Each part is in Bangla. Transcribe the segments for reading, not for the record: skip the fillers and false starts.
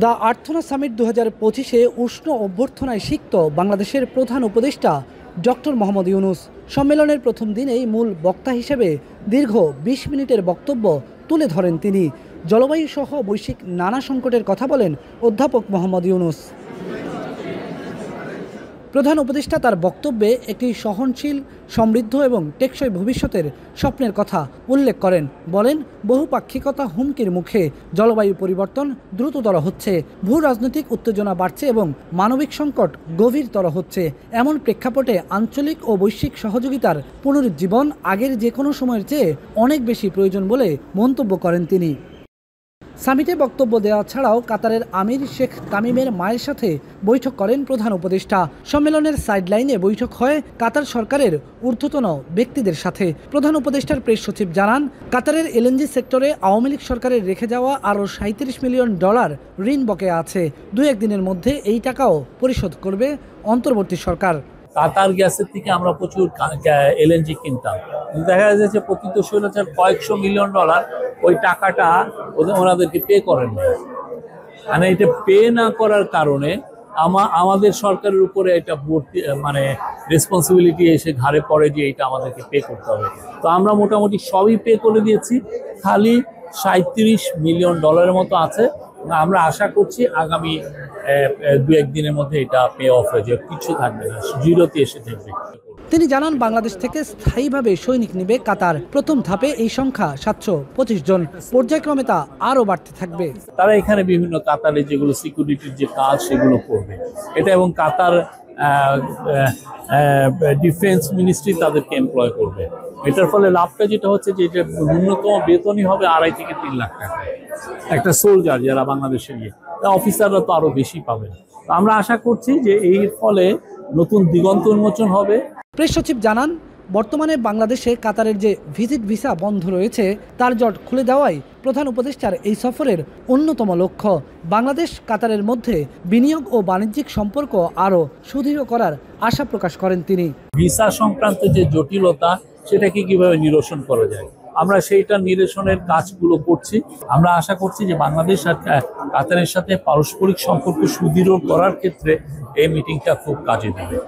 দ্য আর্থনা সামিট 2025-এ উষ্ণ অভ্যর্থনায় সিক্ত বাংলাদেশের প্রধান উপদেষ্টা ডক্টর মোহাম্মদ ইউনূস। সম্মেলনের প্রথম দিনেই মূল বক্তা হিসেবে দীর্ঘ 20 মিনিটের বক্তব্য তুলে ধরেন তিনি। জলবায়ু সহ বৈশ্বিক নানা সংকটের কথা বলেন অধ্যাপক মোহাম্মদ ইউনূস। প্রধান উপদেষ্টা তার বক্তব্যে একটি সহনশীল, সমৃদ্ধ এবং টেকসই ভবিষ্যতের স্বপ্নের কথা উল্লেখ করেন। বলেন, বহুপাক্ষিকতা হুমকির মুখে, জলবায়ু পরিবর্তন দ্রুততর হচ্ছে, ভূ রাজনৈতিক উত্তেজনা বাড়ছে এবং মানবিক সংকট গভীরতর হচ্ছে। এমন প্রেক্ষাপটে আঞ্চলিক ও বৈশ্বিক সহযোগিতার পুনরুজ্জীবন আগের যে কোনো সময়ের চেয়ে অনেক বেশি প্রয়োজন বলে মন্তব্য করেন তিনি। সামিটে বক্তব্য দেওয়া ছাড়াও কাতারের আমির শেখ তামিমের মায়ের সাথে বৈঠক করেন প্রধান উপদেষ্টা। সম্মেলনের সাইডলাইনে বৈঠক হয় কাতার সরকারের ঊর্ধ্বতন ব্যক্তিদের সাথে। প্রধান উপদেষ্টার প্রেস সচিব জানান, কাতারের এলএনজি সেক্টরে আওয়ামী লীগ সরকারের রেখে যাওয়া আরও $37 মিলিয়ন ঋণ বকেয়া আছে। 2-1 দিনের মধ্যে এই টাকাও পরিশোধ করবে অন্তর্বর্তী সরকার। কাতার গ্যাসের থেকে আমরা প্রচুর এলএনজি কিনতাম, দেখা যাচ্ছে প্রতি দশার কয়েকশো মিলিয়ন ডলার ওই টাকাটা ওনাদেরকে পে করেন না। মানে এটা পে না করার কারণে আমাদের সরকারের উপরে এটা রেসপন্সিবিলিটি এসে ঘাড়ে পড়ে যে এটা আমাদেরকে পে করতে হবে। তো আমরা মোটামুটি সবই পে করে দিয়েছি, খালি $37 মিলিয়ন মতো আছে। আমরা আশা করছি আগামী 2-1 দিনের মধ্যে এটা পে অফ হয়ে যাবে, কিছু থাকবে না, জিরোতে এসে থাকবে। তিনি জানান, বাংলাদেশ থেকে স্থায়ীভাবে সৈনিক নেবে কাতার। প্রথম ধাপে এই সংখ্যা 725 জন, পর্যায়ক্রমে তা আরও বাড়তে থাকবে। তারা এখানে বিভিন্ন কাতারে যেগুলো সিকিউরিটির যে কাজ সেগুলো করবে এটা, এবং কাতার ডিফেন্স মিনিস্ট্রি তাদেরকে এমপ্লয় করবে। এটার ফলে লাভটা যেটা হচ্ছে যে এটা ন্যূনতম বেতনই হবে 2.5 থেকে 3 লাখ টাকা একটা সোলজার যারা বাংলাদেশে গিয়ে, অফিসাররা তো আরো বেশি পাবেন। আমরা আশা করছি যে এই ফলে নতুন দিগন্ত উন্মোচন হবে। প্রেস সচিব জানান, বর্তমানে বাংলাদেশে কাতারের যে ভিজিট ভিসা বন্ধ রয়েছে তার জট খুলে দেওয়াই প্রধান উপদেষ্টার এই সফরের অন্যতম লক্ষ্য। বাংলাদেশ কাতারের মধ্যে বিনিয়োগ ও বাণিজ্যিক সম্পর্ক আরও সুদৃঢ় করার আশা প্রকাশ করেন তিনি। ভিসা সংক্রান্ত যে জটিলতা সেটাকে কিভাবে নিরসন করা যায়, আমরা সেইটা নিরসনের কাজগুলো করছি। আমরা আশা করছি যে বাংলাদেশ আর কাতারের সাথে পারস্পরিক সম্পর্ক সুদৃঢ় করার ক্ষেত্রে এই মিটিংটা খুব কাজে দেবে।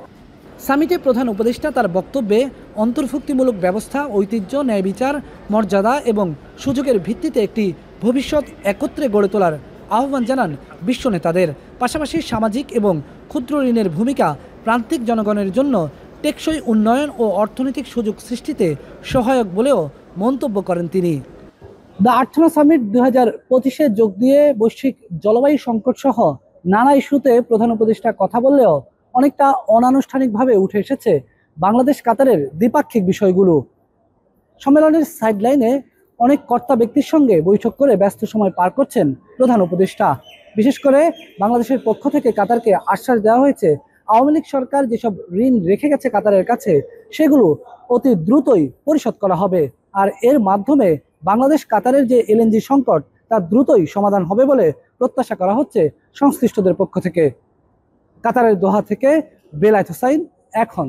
সামিটে প্রধান উপদেষ্টা তার বক্তব্যে অন্তর্ভুক্তিমূলক ব্যবস্থা, ঐতিহ্য, ন্যায় বিচার, মর্যাদা এবং সুযোগের ভিত্তিতে একটি ভবিষ্যৎ একত্রে গড়ে তোলার আহ্বান জানান বিশ্ব নেতাদের। পাশাপাশি সামাজিক এবং ক্ষুদ্র ঋণের ভূমিকা প্রান্তিক জনগণের জন্য টেকসই উন্নয়ন ও অর্থনৈতিক সুযোগ সৃষ্টিতে সহায়ক বলেও মন্তব্য করেন তিনি। দ্য আর্থনা সামিট 2025-এ যোগ দিয়ে বৈশ্বিক জলবায়ু সংকট সহ নানা ইস্যুতে প্রধান উপদেষ্টা কথা বললেও অনেকটা অনানুষ্ঠানিকভাবে উঠে এসেছে বাংলাদেশ কাতারের দ্বিপাক্ষিক বিষয়গুলো। সম্মেলনের সাইডলাইনে অনেক কর্তা ব্যক্তির সঙ্গে বৈঠক করে ব্যস্ত সময় পার করছেন প্রধান উপদেষ্টা। বিশেষ করে বাংলাদেশের পক্ষ থেকে কাতারকে আশ্বাস দেওয়া হয়েছে, আওয়ামী লীগ সরকার যেসব ঋণ রেখে গেছে কাতারের কাছে সেগুলো অতি দ্রুতই পরিশোধ করা হবে। আর এর মাধ্যমে বাংলাদেশ কাতারের যে এলএনজি সংকট তা দ্রুতই সমাধান হবে বলে প্রত্যাশা করা হচ্ছে সংশ্লিষ্টদের পক্ষ থেকে। কাতারের দোহা থেকে বেলায়েত হোসাইন, এখন।